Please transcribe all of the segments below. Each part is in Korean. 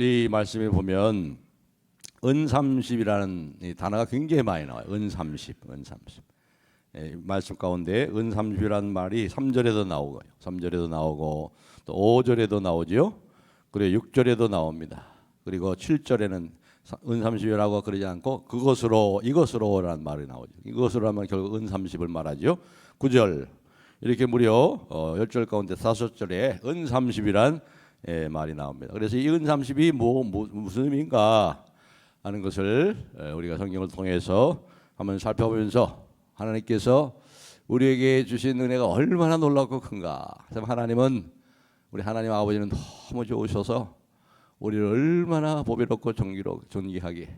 이 말씀에 보면 은삼십이라는 이 단어가 굉장히 많이 나와요. 은삼십. 말씀 가운데 은삼십이라는 말이 3절에도 나오고요. 3절에도 나오고 또 5절에도 나오죠. 그리고 6절에도 나옵니다. 그리고 7절에는 은삼십이라고 그러지 않고 그것으로 이것으로라는 말이 나오죠. 이것으로 하면 결국 은삼십을 말하죠. 9절 이렇게 무려 10절 가운데 5절에 은삼십이란 말이 나옵니다. 그래서 이 은삼십이 무슨 의미인가 하는 것을 우리가 성경을 통해서 한번 살펴보면서 하나님께서 우리에게 주신 은혜가 얼마나 놀랍고 큰가. 하나님은 우리 하나님 아버지는 너무 좋으셔서 우리를 얼마나 보배롭고 존귀하게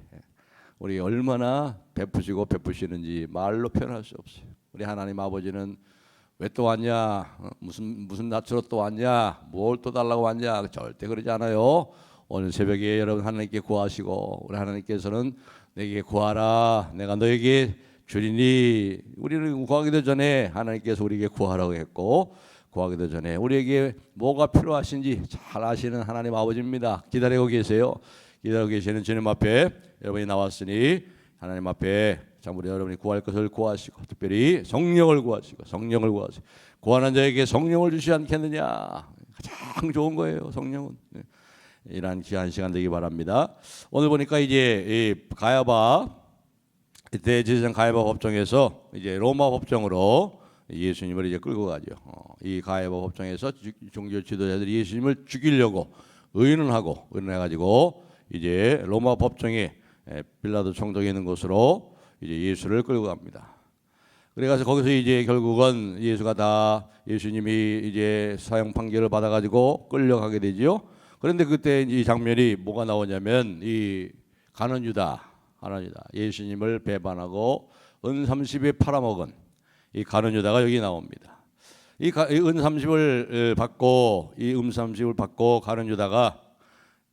우리 얼마나 베푸시고 베푸시는지 말로 표현할 수 없어요. 우리 하나님 아버지는 왜 또 왔냐? 무슨 낯으로 또 왔냐? 뭘 또 달라고 왔냐? 절대 그러지 않아요. 오늘 새벽에 여러분 하나님께 구하시고 우리 하나님께서는 내게 구하라. 내가 너에게 주리니. 우리는 구하기도 전에 하나님께서 우리에게 구하라고 했고 구하기도 전에 우리에게 뭐가 필요하신지 잘 아시는 하나님 아버지입니다. 기다리고 계세요. 기다리고 계시는 주님 앞에 여러분이 나왔으니 하나님 앞에 우리 여러분이 구할 것을 구하시고 특별히 성령을 구하시고 구하는 자에게 성령을 주시지 않겠느냐. 가장 좋은 거예요. 성령은. 이러한 귀한 시간 되기 바랍니다. 오늘 보니까 이제 이 가야바 대제사장 가야바 법정에서 이제 로마 법정으로 예수님을 이제 끌고 가죠. 이 가야바 법정에서 종교 지도자들이 예수님을 죽이려고 의논해가지고 이제 로마 법정에 빌라도 총독이 있는 곳으로 이제 예수를 끌고 갑니다. 그래가지고 거기서 이제 결국은 예수님이 이제 사형 판결을 받아가지고 끌려가게 되죠. 그런데 그때 이 장면이 뭐가 나오냐면 이 가룟 유다 예수님을 배반하고 은30에 팔아먹은 이 가룟 유다가 여기 나옵니다. 이 은30을 받고 가룟 유다가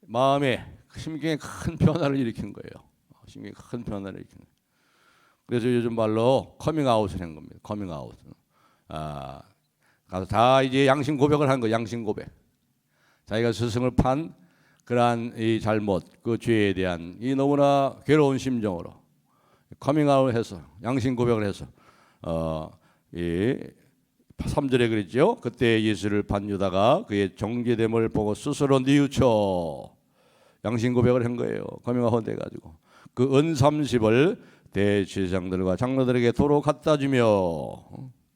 마음에 심경에 큰 변화를 일으킨 거예요. 그래서 요즘 말로 커밍아웃을 한 겁니다. 커밍아웃. 가서 다 이제 양심 고백을 한 거예요. 양심 고백. 자기가 스승을 판 그러한 이 잘못, 그 죄에 대한 이 너무나 괴로운 심정으로 커밍아웃해서 양심 고백을 해서 이 3절에 그랬죠. 그때 예수를 판 유다가 그의 정죄됨을 보고 스스로 뉘우쳐 양심 고백을 한 거예요. 커밍아웃 해가지고 그 은30을 대제사장들과 장로들에게 도로 갖다 주며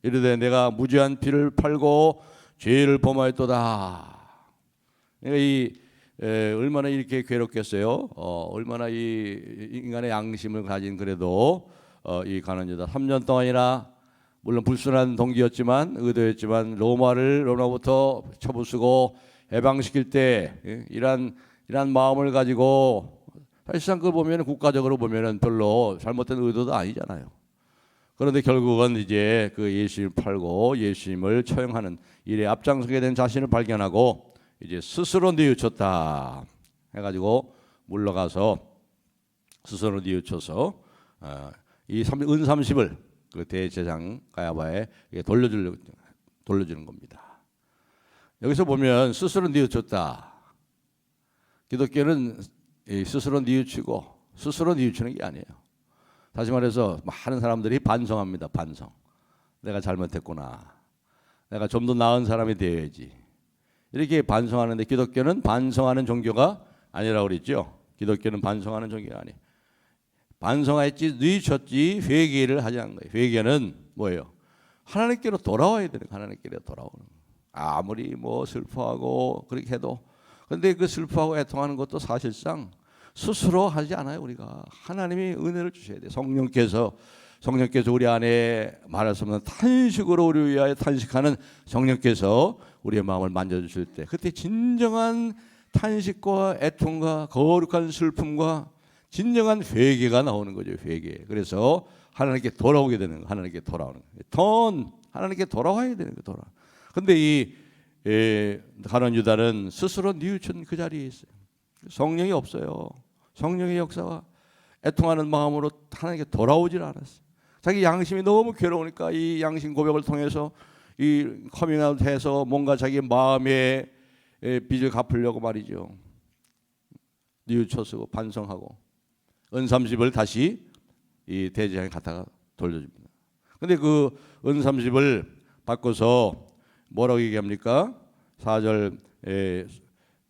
이르되 내가 무죄한 피를 팔고 죄를 범하였도다. 얼마나 이렇게 괴롭겠어요. 얼마나 이 인간의 양심을 가진 그래도 이 가룟 유다 3년 동안이나 물론 불순한 동기였지만 의도였지만 로마부터 쳐부수고 해방시킬 때 이란 마음을 가지고 사실상 그걸 보면 국가적으로 보면은 별로 잘못된 의도도 아니잖아요. 그런데 결국은 이제 그 예수님을 팔고 예수님을 처형하는 일에 앞장서게 된 자신을 발견하고 이제 스스로 뉘우쳤다 해가지고 물러가서 스스로 뉘우쳐서 이 은30을 그 대제사장 가야바에 돌려주는 겁니다. 여기서 보면 스스로 뉘우쳤다. 기독교는 스스로 뉘우치고 스스로 뉘우치는 게 아니에요. 다시 말해서 많은 사람들이 반성합니다. 반성. 내가 잘못했구나. 내가 좀 더 나은 사람이 되어야지. 이렇게 반성하는데 기독교는 반성하는 종교가 아니라고 그랬죠. 기독교는 반성하는 종교가 아니에요. 반성했지 뉘우쳤지 회개를 하지 않는 거예요. 회개는 뭐예요? 하나님께로 돌아와야 되는 거예요. 하나님께로 돌아오는 거예요. 아무리 뭐 슬퍼하고 그렇게 해도 그런데 그 슬퍼하고 애통하는 것도 사실상 스스로 하지 않아요. 우리가 하나님이 은혜를 주셔야 돼요. 성령께서 우리 안에 말할 수 없는 탄식으로 우리 위하여 탄식하는 성령께서 우리의 마음을 만져주실 때 그때 진정한 탄식과 애통과 거룩한 슬픔과 진정한 회개가 나오는 거죠. 회개. 그래서 하나님께 돌아오게 되는 거. 하나님께 돌아오는 거. 하나님께 돌아와야 되는 거. 근데 이 가룟 유다는 스스로 뉘우친 그 자리에 있어요. 성령이 없어요. 성령의 역사와 애통하는 마음으로 하나님께 돌아오질 않았어요. 자기 양심이 너무 괴로우니까 이 양심 고백을 통해서 이 커밍아웃해서 뭔가 자기 마음의 빚을 갚으려고 말이죠. 뉘우쳐쓰고 반성하고 은30을 다시 이 대제사장에 갖다가 돌려줍니다. 근데 그 은30을 바꿔서 뭐라고 얘기합니까? 4절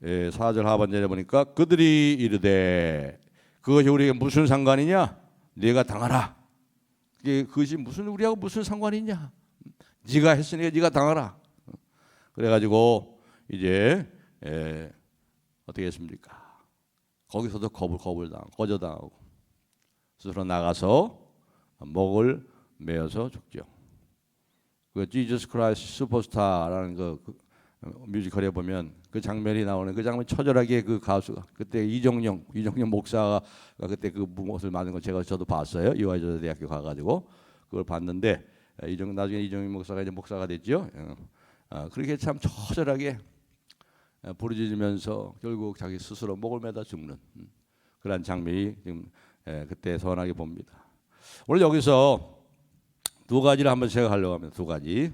4절 하반절에 보니까 그들이 이르되 그것이 우리에게 무슨 상관이냐? 네가 당하라. 그것이 무슨 우리하고 무슨 상관이 있냐? 네가 했으니까 네가 당하라. 그래가지고 이제 어떻게 했습니까? 거기서도 겁을 당하고 거저당하고 스스로 나가서 목을 메어서 죽죠. 그 Jesus Christ 슈퍼스타라는 그 뮤지컬에 보면 그 장면이 나오는 그 장면 처절하게 그 가수가 그때 이정용 목사가 그때 그 무엇을 만든 거 저도 봤어요. 이화여자 대학교 가가지고 그걸 봤는데 나중에 이정용 목사가 이제 목사가 됐죠. 그렇게 참 처절하게 부르짖으면서 결국 자기 스스로 목을 매다 죽는 그런 장면이 지금 그때 선하게 봅니다. 오늘 여기서 두 가지를 한번 생각하려고 합니다. 두 가지.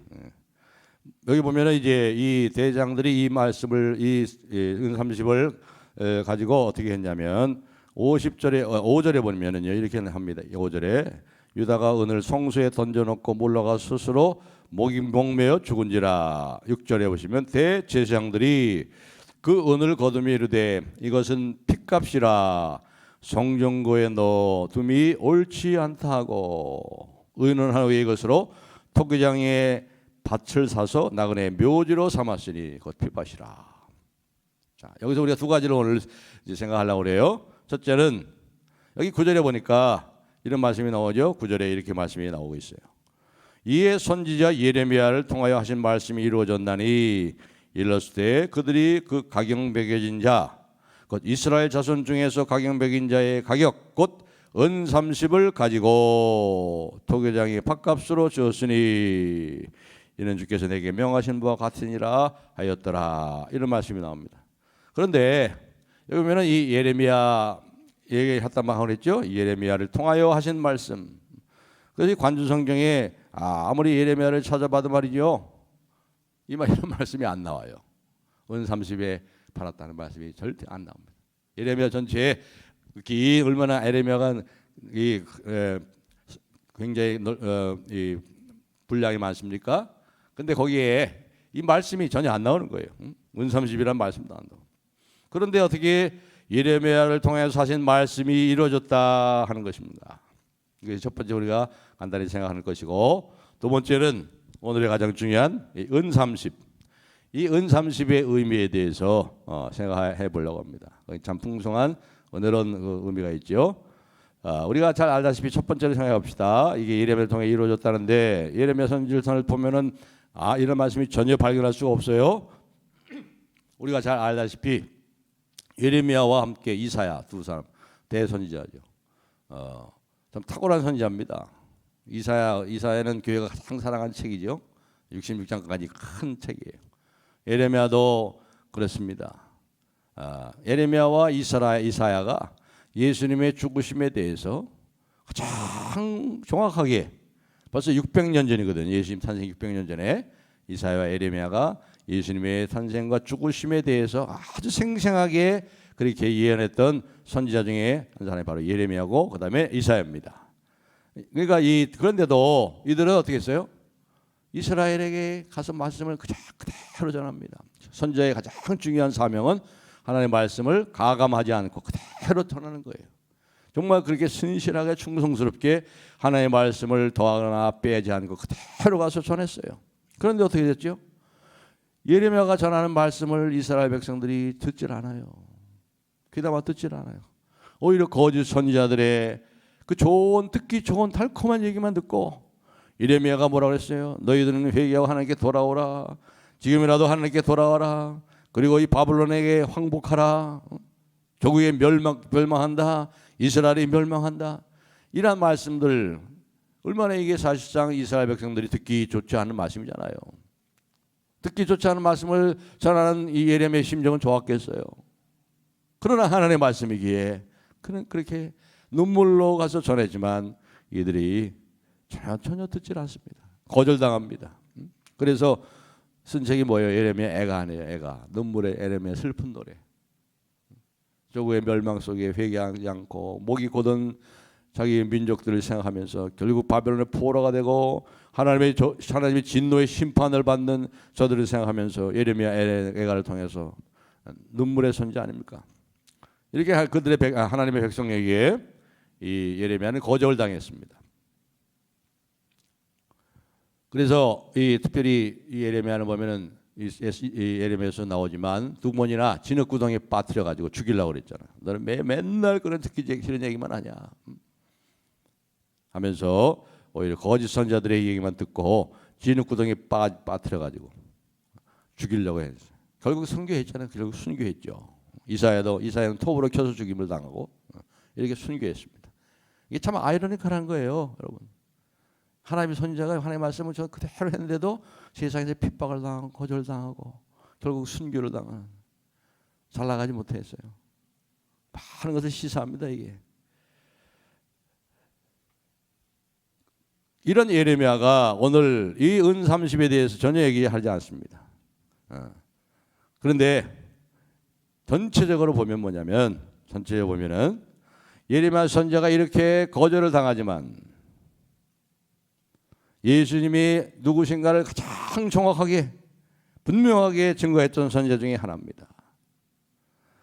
여기 보면은 이제 이 대장들이 이 말씀을 이 은30을 가지고 어떻게 했냐면 5절에 보면은요 이렇게 합니다. 5절에 유다가 은을 성소에 던져놓고 몰라가 스스로 목매어 죽은지라. 6절에 보시면 대제사장들이 그 은을 거두며 이르되 이것은 핏값이라 성전고에 넣어 둠이 옳지 않다 하고 의논한 후에 이것으로 토기장에 밭을 사서 나그네 묘지로 삼았으니 곧 핏밭이라. 자, 여기서 우리가 두 가지를 오늘 이제 생각하려고 그래요. 첫째는 여기 9절에 보니까 이런 말씀이 나오죠. 9절에 이렇게 말씀이 나오고 있어요. 이에 선지자 예레미야를 통하여 하신 말씀이 이루어졌나니 일렀을 때 그들이 그 가경 매겨진 자 곧 이스라엘 자손 중에서 가경 매긴 자의 가격 곧 은30을 가지고 토교장이 팥값으로 주었으니 이는 주께서 내게 명하신 바와 같으니라 하였더라. 이런 말씀이 나옵니다. 그런데 여기 보면은 이 예레미야 얘기했단 말 그랬죠. 예레미야를 통하여 하신 말씀. 그래서 관주 성경에 아무리 예레미야를 찾아봐도 말이죠. 이런 말씀이 안 나와요. 은30에 팔았다는 말씀이 절대 안 나옵니다. 예레미야 전체에 얼마나 예레미야가 굉장히 이 분량이 많습니까? 근데 거기에 이 말씀이 전혀 안 나오는 거예요. 은30이라는 말씀도 안 나오고. 그런데 어떻게 예레미야를 통해서 하신 말씀이 이루어졌다 하는 것입니다. 이게 첫 번째 우리가 간단히 생각하는 것이고, 두 번째는 오늘의 가장 중요한 은30. 이 은30의 의미에 대해서 생각해 보려고 합니다. 참 풍성한 은혜로운 의미가 있죠. 우리가 잘 알다시피 첫 번째로 생각해 봅시다. 이게 예레미야를 통해 이루어졌다는데 예레미야 선지서를 보면은 이런 말씀이 전혀 발견할 수가 없어요. 우리가 잘 알다시피 예레미야와 함께 이사야 두 사람 대선지자죠. 참 탁월한 선지자입니다. 이사야는 교회가 가장 사랑하는 책이죠. 66장까지 큰 책이에요. 예레미야도 그렇습니다. 예레미야와 이사야가 예수님의 죽으심에 대해서 가장 정확하게 벌써 600년 전이거든요. 예수님 탄생 600년 전에 이사야와 예레미야가 예수님의 탄생과 죽으심에 대해서 아주 생생하게 그렇게 예언했던 선지자 중에 한 사람이 바로 예레미야고 그다음에 이사야입니다. 그러니까 그런데도 이들은 어떻게 했어요? 이스라엘에게 가서 말씀을 그대로 전합니다. 선지자의 가장 중요한 사명은 하나님의 말씀을 가감하지 않고 그대로 전하는 거예요. 정말 그렇게 신실하게 충성스럽게 하나님의 말씀을 더하거나 빼지 않고 그대로 가서 전했어요. 그런데 어떻게 됐죠? 예레미야가 전하는 말씀을 이스라엘 백성들이 듣질 않아요. 귀담아 듣질 않아요. 오히려 거짓 선지자들의 그 듣기 좋은 달콤한 얘기만 듣고 예레미야가 뭐라고 했어요? 너희들은 회개하고 하나님께 돌아오라. 지금이라도 하나님께 돌아와라. 그리고 이 바벨론에게 항복하라. 조국에 멸망한다. 이스라엘이 멸망한다. 이런 말씀들 얼마나 이게 사실상 이스라엘 백성들이 듣기 좋지 않은 말씀이잖아요. 듣기 좋지 않은 말씀을 전하는 이 예레미야의 심정은 좋았겠어요. 그러나 하나님의 말씀이기에 그는 그렇게 눈물로 가서 전했지만 이들이 전혀 듣질 않습니다. 거절당합니다. 그래서 쓴 책이 뭐예요? 예레미야 애가 아니에요. 애가 눈물의 예레미야 슬픈 노래. 저구의 멸망 속에 회개하지 않고 목이 곧은 자기 민족들을 생각하면서 결국 바벨론의 포로가 되고 하나님의 진노의 심판을 받는 저들을 생각하면서 예레미야 애가를 통해서 눈물의 선지 아닙니까? 이렇게 하나님의 백성에게 이 예레미야는 거절을 당했습니다. 그래서 특별히 이 예레미야는 보면은 이 예레미야에서 나오지만 두 번이나 진흙구덩이에 빠뜨려 가지고 죽이려고 그랬잖아. 너는 맨날 그런 듣기 싫은 얘기만 하냐 하면서 오히려 거짓 선자들의 얘기만 듣고 진흙구덩이에 빠뜨려 가지고 죽이려고 했어요. 결국 순교했잖아요. 결국 순교했죠. 이사야는 톱으로 켜서 죽임을 당하고 이렇게 순교했습니다. 이게 참 아이러니컬한 거예요, 여러분. 하나님의 선지자가 하나님의 말씀을 저 그대로 했는데도 세상에서 핍박을 당하고 거절당하고 결국 순교를 당하는, 잘 나가지 못했어요. 많은 것을 시사합니다. 이게 이런 예레미야가 오늘 이 은30에 대해서 전혀 얘기하지 않습니다. 그런데 전체적으로 보면 뭐냐면, 전체적으로 보면은 예레미야 선지자가 이렇게 거절을 당하지만 예수님이 누구신가를 가장 정확하게 분명하게 증거했던 선지자 중에 하나입니다.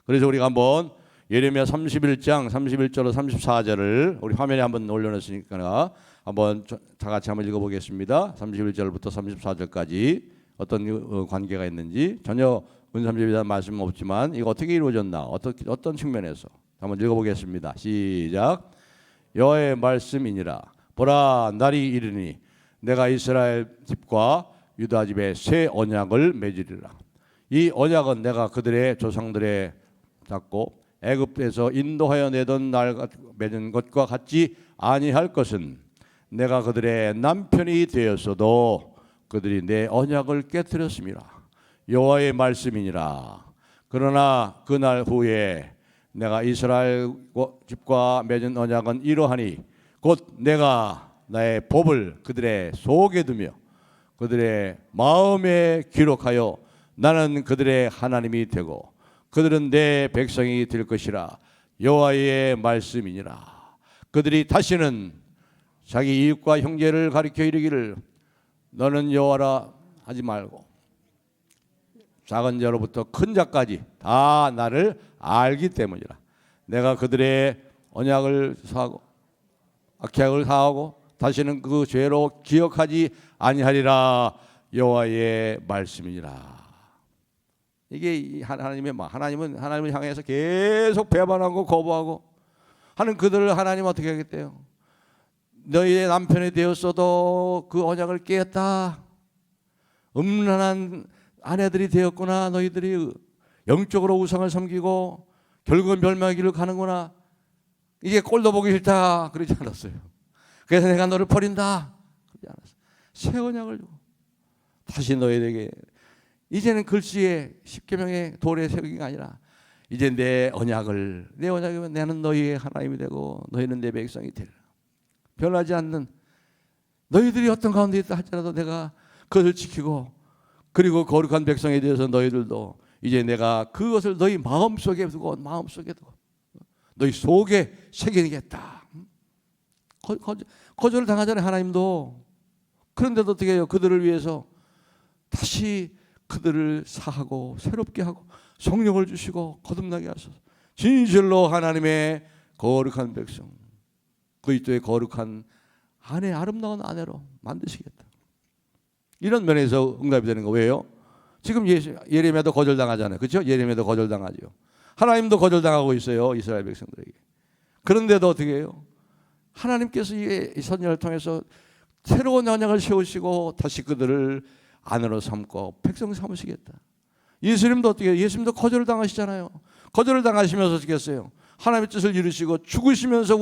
그래서 우리가 한번 예레미야 31장 31절로 34절을 우리 화면에 한번 올려놨으니까 한번 다 같이 한번 읽어보겠습니다. 31절부터 34절까지 어떤 관계가 있는지, 전혀 은30에 대한 말씀은 없지만 이거 어떻게 이루어졌나, 어떤 측면에서 한번 읽어보겠습니다. 시작. 여호와의 말씀이니라. 보라, 날이 이르니 내가 이스라엘 집과 유다 집에 새 언약을 맺으리라. 이 언약은 내가 그들의 조상들의 잡고 애굽에서 인도하여 내던 날 맺은 것과 같지 아니할 것은, 내가 그들의 남편이 되었어도 그들이 내 언약을 깨뜨렸음이라. 여호와의 말씀이니라. 그러나 그날 후에 내가 이스라엘 집과 맺은 언약은 이러하니 곧 내가 나의 법을 그들의 속에 두며 그들의 마음에 기록하여 나는 그들의 하나님이 되고 그들은 내 백성이 될 것이라. 여호와의 말씀이니라. 그들이 다시는 자기 이웃과 형제를 가리켜 이르기를 너는 여호와라 하지 말고 작은 자로부터 큰 자까지 다 나를 알기 때문이라. 내가 그들의 언약을 사하고 악약을 사하고 다시는 그 죄로 기억하지 아니하리라. 여호와의 말씀이니라. 이게 하나님은 하나님을 향해서 계속 배반하고 거부하고 하는 그들을 하나님 어떻게 하겠대요? 너희의 남편이 되었어도 그 언약을 깨었다. 음란한 아내들이 되었구나. 너희들이 영적으로 우상을 섬기고 결국은 멸망의 길을 가는구나. 이제 꼴도 보기 싫다. 그러지 않았어요. 그래서 내가 너를 버린다. 그러지 않았어요. 새 언약을 주고 다시 너희에게, 이제는 글씨에 십계명의 돌에 새기가 아니라 이제 내 언약이면 나는 너희의 하나님이 되고 너희는 내 백성이 되리라. 변하지 않는, 너희들이 어떤 가운데 있다 할지라도 내가 그것을 지키고, 그리고 거룩한 백성에 대해서 너희들도 이제 내가 그것을 너희 마음속에 두고 너희 속에 새기겠다. 거절을 당하잖아요, 하나님도. 그런데도 어떻게 해요? 그들을 위해서 다시 그들을 사하고 새롭게 하고 성령을 주시고 거듭나게 하소서. 진실로 하나님의 거룩한 백성, 그리스도의 거룩한 아내, 아름다운 아내로 만드시겠다. 이런 면에서 응답이 되는 거. 왜요? 지금 예레미야도 거절당하잖아요. 그렇죠? 예레미야도 거절당하죠. 하나님도 거절당하고 있어요, 이스라엘 백성들에게. 그런데도 어떻게 해요? 하나님께서 이 선지자를 통해서 새로운 언약을 세우시고 다시 그들을 아내로 삼고 백성 삼으시겠다. 예수님도 어떻게 해요? 예수님도 거절을 당하시잖아요. 거절을 당하시면서 어떻게 했어요? 하나님의 뜻을 이루시고 죽으시면서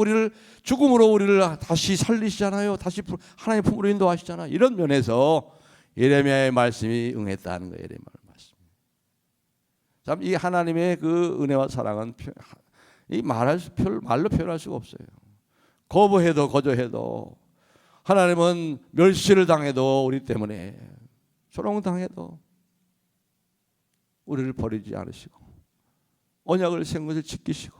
죽음으로 우리를 다시 살리시잖아요. 다시 하나님의 품으로 인도하시잖아요. 이런 면에서 예레미야의 말씀이 응했다는 거예요. 예레미야의 말씀. 참 이 하나님의 그 은혜와 사랑은 이 말로 표현할 수가 없어요. 거부해도 거절해도, 하나님은 멸시를 당해도 우리 때문에, 조롱당해도 우리를 버리지 않으시고 언약을 세운 것을 지키시고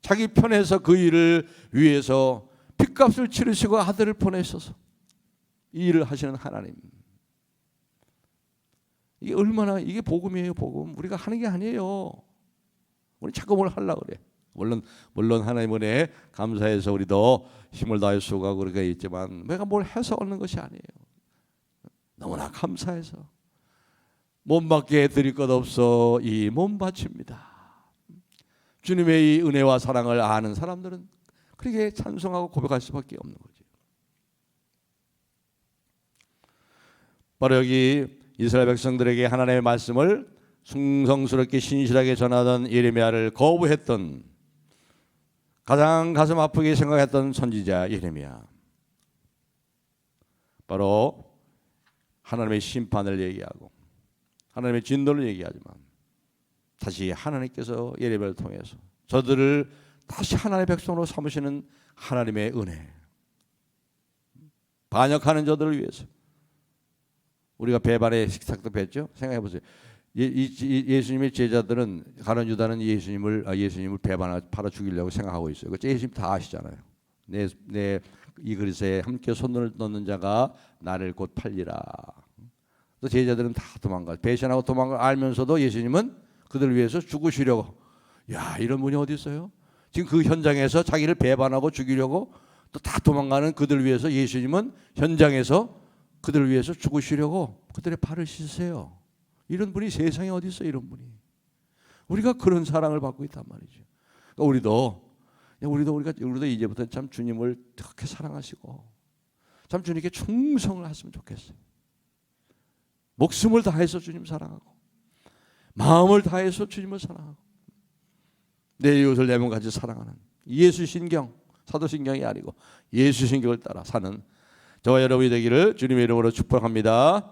자기 편에서 그 일을 위해서 핏값을 치르시고 아들을 보내셔서 이 일을 하시는 하나님. 이게 얼마나 이게 복음이에요, 복음. 우리가 하는 게 아니에요. 우리 자꾸 뭘 하려고 그래. 물론 하나님 은혜 감사해서 우리도 힘을 다해 수고하고 그렇게 있지만 내가 뭘 해서 얻는 것이 아니에요. 너무나 감사해서 몸밖에 드릴 것 없어 이 몸 바칩니다. 주님의 이 은혜와 사랑을 아는 사람들은 그렇게 찬송하고 고백할 수밖에 없는 거죠. 바로 여기 이스라엘 백성들에게 하나님의 말씀을 충성스럽게 신실하게 전하던 예레미야를 거부했던 가장 가슴 아프게 생각했던 선지자 예레미야. 바로 하나님의 심판을 얘기하고 하나님의 진노를 얘기하지만 다시 하나님께서 예레미야를 통해서 저들을 다시 하나님의 백성으로 삼으시는 하나님의 은혜, 반역하는 저들을 위해서 우리가 배반의 식탁도 뵀죠. 생각해 보세요. 예수님의 제자들은 가룟 유다는 예수님을 배반하고 팔아 죽이려고 생각하고 있어요. 그 예수님 다 아시잖아요. 내 이 그릇에 함께 손을 넣는 자가 나를 곧 팔리라. 또 제자들은 다 도망가. 배신하고 도망가 알면서도 예수님은 그들을 위해서 죽으시려고. 야, 이런 분이 어디 있어요? 지금 그 현장에서 자기를 배반하고 죽이려고 또 다 도망가는 그들을 위해서 예수님은 현장에서 그들을 위해서 죽으시려고 그들의 발을 씻으세요. 이런 분이 세상에 어디 있어요? 이런 분이. 우리가 그런 사랑을 받고 있단 말이죠. 그러니까 우리도 이제부터 참 주님을 그렇게 사랑하시고 참 주님께 충성을 했으면 좋겠어요. 목숨을 다해서 주님 사랑하고 마음을 다해서 주님을 사랑하고 내 이웃을 내 몸같이 사랑하는 예수신경, 사도신경이 아니고 예수신경을 따라 사는 저와 여러분이 되기를 주님의 이름으로 축복합니다.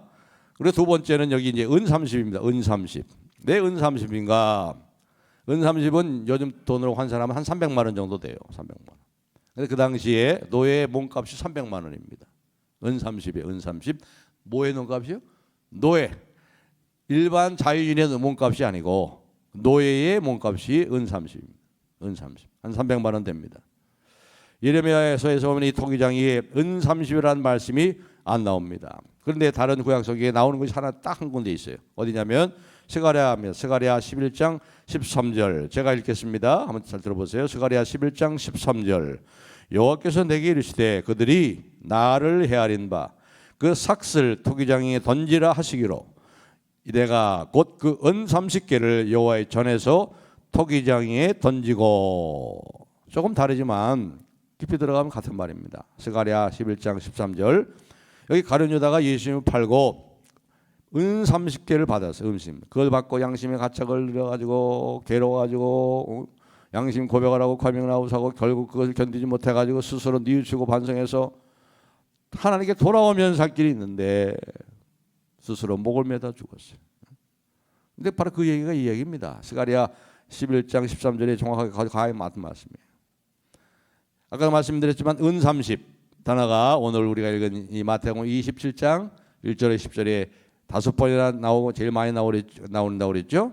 그리고 두 번째는 여기 이제 은30입니다. 은30. 네, 은30인가? 은30은 요즘 돈으로 환산하면 한 300만 원 정도 돼요. 300만 원. 근데 그 당시에 노예의 몸값이 300만 원입니다. 은30이에요. 은30. 뭐의 몸값이요? 노예. 일반 자유인의 몸값이 아니고 노예의 몸값이 은30입니다. 은30. 한 300만 원 됩니다. 예레미야서에서 보면 이 토기장이 은30이라는 말씀이 안 나옵니다. 그런데 다른 구약 성경에 나오는 것이 하나 딱 한 군데 있어요. 어디냐면 스가랴입니다. 스가랴 11장 13절. 제가 읽겠습니다. 한번 잘 들어보세요. 스가랴 11장 13절. 여호와께서 내게 이르시되 그들이 나를 헤아린 바 그 삭슬 토기장에 던지라 하시기로 내가 곧 그 은 30개를 여호와의 전에서 토기장에 던지고. 조금 다르지만 깊이 들어가면 같은 말입니다. 스가랴 11장 13절. 여기 가룟 유다가 예수님을 팔고 은 30개를 받았어요. 음식. 그걸 받고 양심의 가책을 누려가지고 괴로워가지고 양심 고백을 하고 과명을 하고 사고 결국 그것을 견디지 못해가지고 스스로 뉘우치고 반성해서 하나님께 돌아오면 살 길이 있는데 스스로 목을 매다 죽었어요. 근데 바로 그 얘기가 이 얘기입니다. 스가랴 11장 13절에 정확하게 가히 맞은 말씀이에요. 아까 말씀드렸지만 은 30 단어가 오늘 우리가 읽은 이 마태복음 27장 1절에 10절에 5번이나 나오고 제일 많이 나온다고 그랬죠.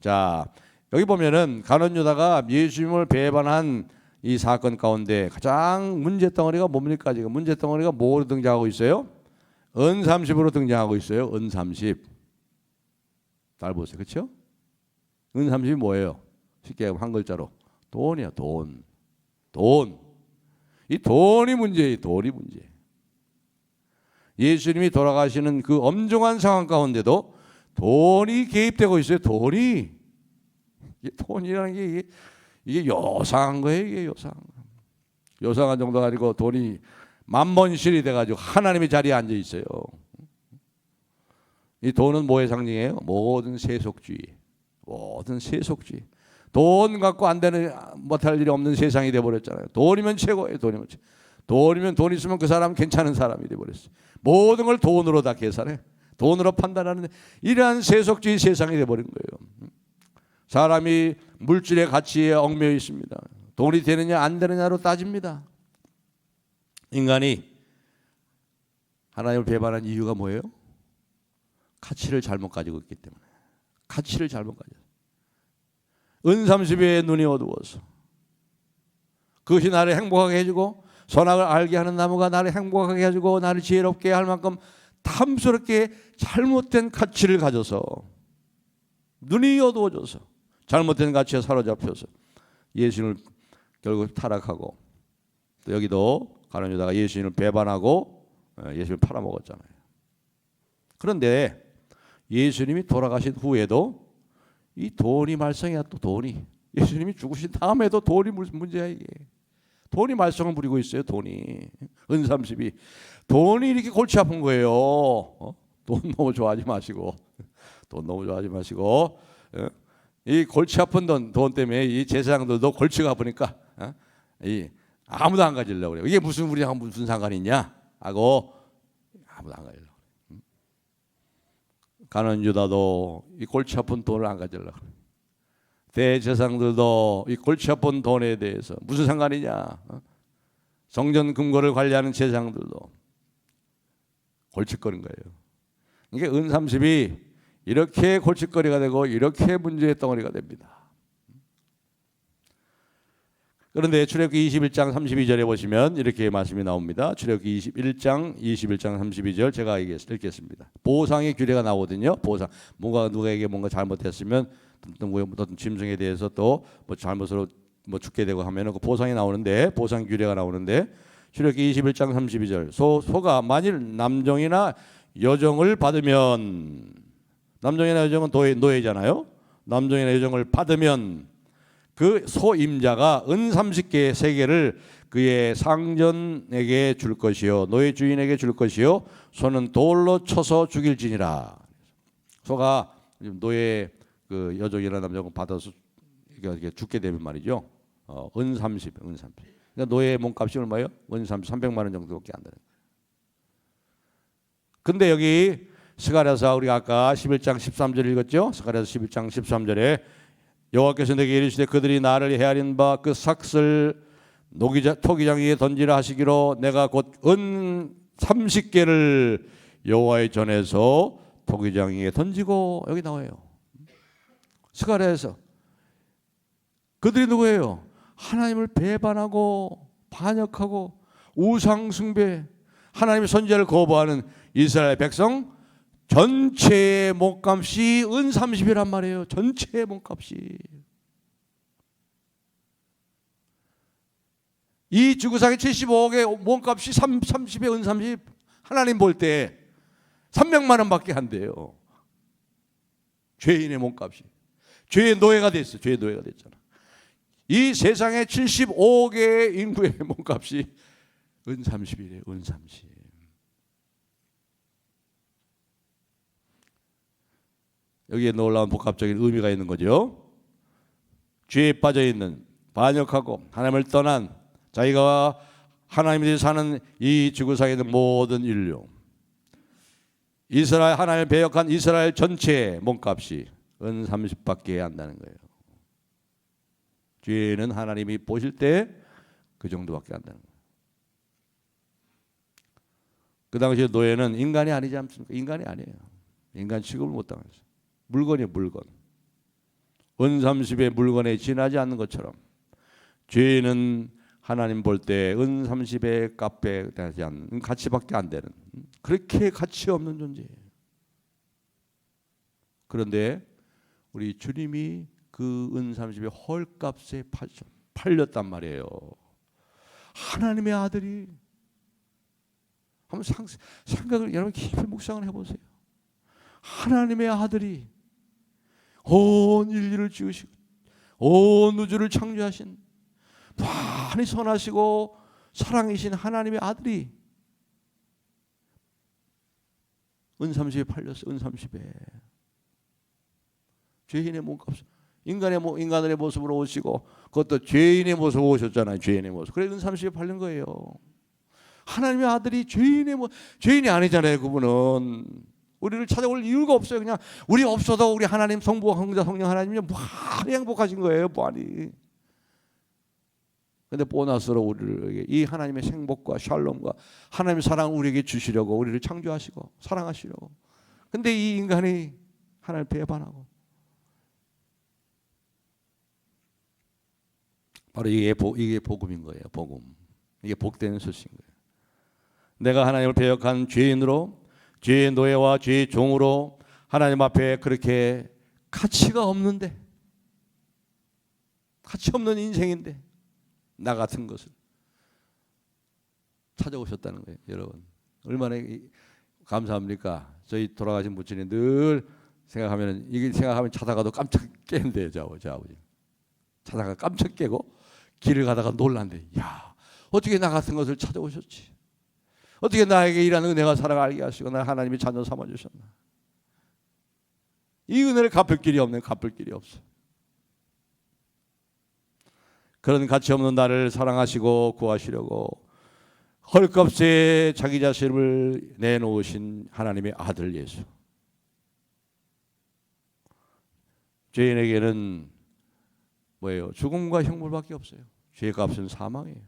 자, 여기 보면은 가룟 유다가 예수님을 배반한 이 사건 가운데 가장 문제덩어리가 뭡니까? 지금 문제덩어리가 뭐로 등장하고 있어요? 은 30으로 등장하고 있어요. 은 30. 잘 보세요. 그렇죠? 은 30이 뭐예요? 쉽게 한 글자로 돈이야. 돈. 이 돈이 문제예요. 돈이 문제. 예수님이 돌아가시는 그 엄중한 상황 가운데도 돈이 개입되고 있어요. 돈이라는 게 이게 요상한 거예요. 이게 요상한 정도가 아니고 돈이 만번실이 돼가지고 하나님의 자리에 앉아 있어요. 이 돈은 뭐의 상징이에요? 모든 세속주의. 돈 갖고 안 되는 못할 일이 없는 세상이 돼버렸잖아요. 돈이면 최고예요. 돈이면 돈 있으면 그 사람은 괜찮은 사람이 돼버렸어요. 모든 걸 돈으로 다 계산해. 돈으로 판단하는 이러한 세속주의 세상이 돼버린 거예요. 사람이 물질의 가치에 얽매여 있습니다. 돈이 되느냐 안 되느냐로 따집니다. 인간이 하나님을 배반한 이유가 뭐예요? 가치를 잘못 가지고 있기 때문에. 가치를 잘못 가졌어요. 은30의 눈이 어두워서 그것이 나를 행복하게 해주고 선악을 알게 하는 나무가 나를 행복하게 해주고 나를 지혜롭게 할 만큼 탐스럽게 잘못된 가치를 가져서 눈이 어두워져서 잘못된 가치에 사로잡혀서 예수님을 결국 타락하고 또 여기도 가룟 유다가 예수님을 배반하고 예수님을 팔아먹었잖아요. 그런데 예수님이 돌아가신 후에도 이 돈이 말썽이야. 또 돈이 예수님이 죽으신 다음에도 돈이 무슨 문제야 이게. 돈이 말썽을 부리고 있어요. 돈이 은30이 돈이 이렇게 골치 아픈 거예요. 돈 너무 좋아하지 마시고 돈 너무 좋아하지 마시고 이 골치 아픈 돈 때문에 이 제사장들도 골치가 아프니까 이 아무도 안 가지려고 그래요. 이게 무슨 우리랑 무슨 상관이 있냐 하고 아무도 안 가지려고 그래요. 가룟 유다도 이 골치 아픈 돈을 안 가지려고 그래요. 대제사장들도 이 골치 아픈 돈에 대해서 무슨 상관이냐. 성전 금고를 관리하는 제사장들도 골칫거린 거예요. 이게 은30이 이렇게 골칫거리가 되고 이렇게 문제의 덩어리가 됩니다. 그런데 출애굽기 21장 32절에 보시면 이렇게 말씀이 나옵니다. 출애굽기 21장 32절 제가 읽겠습니다. 보상의 규례가 나오거든요. 보상. 뭔가 누구에게 뭔가 잘못했으면 어떤 짐승에 대해서 또 뭐 잘못으로 뭐 죽게 되고 하면은 그 보상이 나오는데 보상 규례가 나오는데 출애굽기 21장 32절 소가 만일 남종이나 여종을 받으면 남종이나 여종은 노예잖아요. 남종이나 여종을 받으면 그 소임자가 은30개 세계를 그의 상전에게 줄 것이요 노예 주인에게 줄 것이요 소는 돌로 쳐서 죽일지니라. 소가 노예 그 여종이나 남종을 받아서 이게 죽게 되면 말이죠. 은30. 그러니까 노예의 몸값이 얼마예요? 은30 300만 원 정도밖에 안 되는 거예요. 근데 여기 스가랴서 우리가 아까 11장 13절 읽었죠? 스가랴서 11장 13절에 여호와께서 내게 이르시되 그들이 나를 헤아린 바 그 삭슬 토기장 위에 던지라 하시기로 내가 곧 은30개를 여호와의 전에서 토기장 위에 던지고 여기 나와요. 스가랴에서 그들이 누구예요? 하나님을 배반하고 반역하고 우상 숭배 하나님의 선지자를 거부하는 이스라엘 백성 전체의 몸값이 은30이란 말이에요. 전체의 몸값이. 이 지구상의 75억의 몸값이 30의 은30 하나님 볼 때 300만 원밖에 안 돼요. 죄인의 몸값이. 죄의 노예가 됐어. 죄의 노예가 됐잖아. 이 세상의 75억의 인구의 몸값이 은30이래요. 은30. 여기에 놀라운 복합적인 의미가 있는 거죠. 죄에 빠져 있는 반역하고 하나님을 떠난 자기가 하나님이 사는 이 지구상에 있는 모든 인류 이스라엘 하나님을 배역한 이스라엘 전체의 몸값이 은30밖에 안 나는 거예요. 죄는 하나님이 보실 때 그 정도밖에 안 나는 거예요. 그 당시에 노예는 인간이 아니지 않습니까? 인간이 아니에요. 인간 취급을 못 당했어요. 물건이에요. 물건. 은30의 물건에 지나지 않는 것처럼 죄는 하나님 볼 때 은30의 값에 되지 않는 가치밖에 안 되는 그렇게 가치 없는 존재예요. 그런데 우리 주님이 그 은30의 헐값에 팔렸단 말이에요. 하나님의 아들이 한번 생각을 여러분 깊이 묵상을 해보세요. 하나님의 아들이 온 인류를 지으시고 온 우주를 창조하신 많이 선하시고 사랑이신 하나님의 아들이 은30에 팔렸어요. 은30에 죄인의 몸값 인간의 모습으로 오시고 그것도 죄인의 모습으로 오셨잖아요. 죄인의 모습. 그래 은30에 팔린 거예요. 하나님의 아들이 죄인이 아니잖아요. 그분은 우리를 찾아올 이유가 없어요. 그냥 우리 없어도 우리 하나님 성부 성자 성령 하나님이 많이 행복하신 거예요. 많이. 근데 보너스로 우리를 이 하나님의 행복과 샬롬과 하나님의 사랑을 우리에게 주시려고 우리를 창조하시고 사랑하시려고. 근데 이 인간이 하나님을 배반하고 바로 이게 복음인 거예요. 복음. 이게 복되는 소식인 거예요. 내가 하나님을 배역한 죄인으로, 죄의 노예와 죄의 종으로 하나님 앞에 그렇게 가치가 없는데, 가치 없는 인생인데 나 같은 것을 찾아오셨다는 거예요. 여러분 얼마나 감사합니까? 저희 돌아가신 부친이 늘 생각하면, 이게 생각하면 자다가도 깜짝 깨는데요. 저 아버지 자다가 깜짝 깨고 길을 가다가 놀란대. 야, 어떻게 나 같은 것을 찾아오셨지? 어떻게 나에게 이런 은혜가 사랑을 알게 하시고 나 하나님이 자녀 삼아주셨나? 이 은혜를 갚을 길이 없네. 갚을 길이 없어. 그런 가치 없는 나를 사랑하시고 구하시려고 헐값에 자기 자신을 내놓으신 하나님의 아들 예수. 죄인에게는 뭐예요? 죽음과 형벌밖에 없어요. 죄의 값은 사망이에요.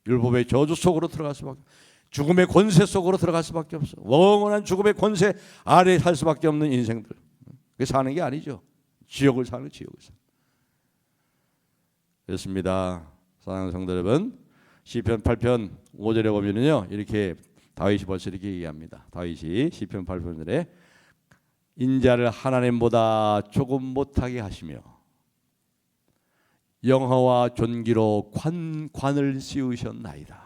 율법의 저주 속으로 들어갈 수밖에, 죽음의 권세 속으로 들어갈 수밖에 없어. 영원한 죽음의 권세 아래 살 수밖에 없는 인생들. 그게 사는 게 아니죠. 지옥을 사는, 지옥을 사는. 그렇습니다. 사랑하는 성도 여러분, 시편 8편 5절에 보면은요, 이렇게 다윗이 벌써 이렇게 얘기합니다. 다윗이 시편 8편에 인자를 하나님보다 조금 못하게 하시며 영화와 존귀로 관을 씌우셨나이다.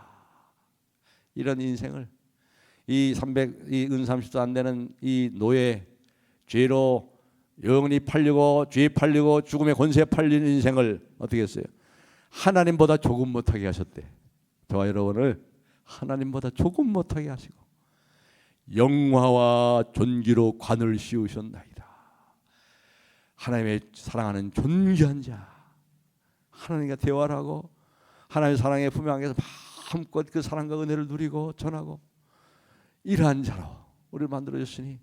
이런 인생을, 이 은 30도 안 되는 이 노예, 죄로 영원히 팔리고 죄 팔리고 죽음의 권세에 팔린 인생을 어떻게 했어요? 하나님보다 조금 못하게 하셨대. 저와 여러분을 하나님보다 조금 못하게 하시고 영화와 존귀로 관을 씌우셨나이다. 하나님의 사랑하는 존귀한 자, 하나님과 대화를 하고 하나님의 사랑의 품에 안겨서 마음껏 그 사랑과 은혜를 누리고 전하고 이러한 자로 우리를 만들어줬으니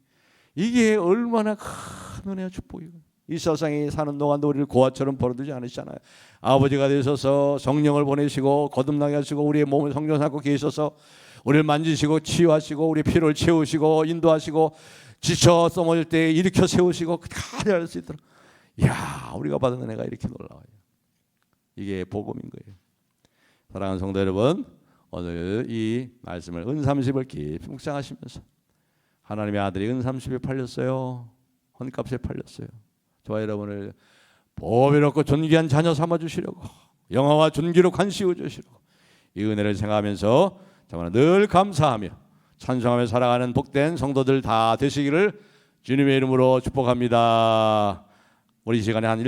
이게 얼마나 큰 은혜와 축복이고, 이 세상에 사는 동안도 우리를 고아처럼 버려두지 않으시잖아요. 아버지가 되셔서 성령을 보내시고 거듭나게 하시고 우리의 몸을 성령 삼고 계셔서 우리를 만지시고 치유하시고 우리 피를 채우시고 인도하시고 지쳐 넘어질 때 일으켜 세우시고 다 할 수 있도록. 이야, 우리가 받은 은혜가 이렇게 놀라워요. 이게 복음인 거예요. 사랑하는 성도 여러분, 오늘 이 말씀을 은30을 깊이 묵상하시면서 하나님의 아들이 은30에 팔렸어요. 헌값에 팔렸어요. 저와 여러분을 보배롭고 존귀한 자녀 삼아주시려고, 영화와 존귀로 관 씌워주시려고 이 은혜를 생각하면서 정말 늘 감사하며 찬송하며 살아가는 복된 성도들 다 되시기를 주님의 이름으로 축복합니다. 우리 시간에 한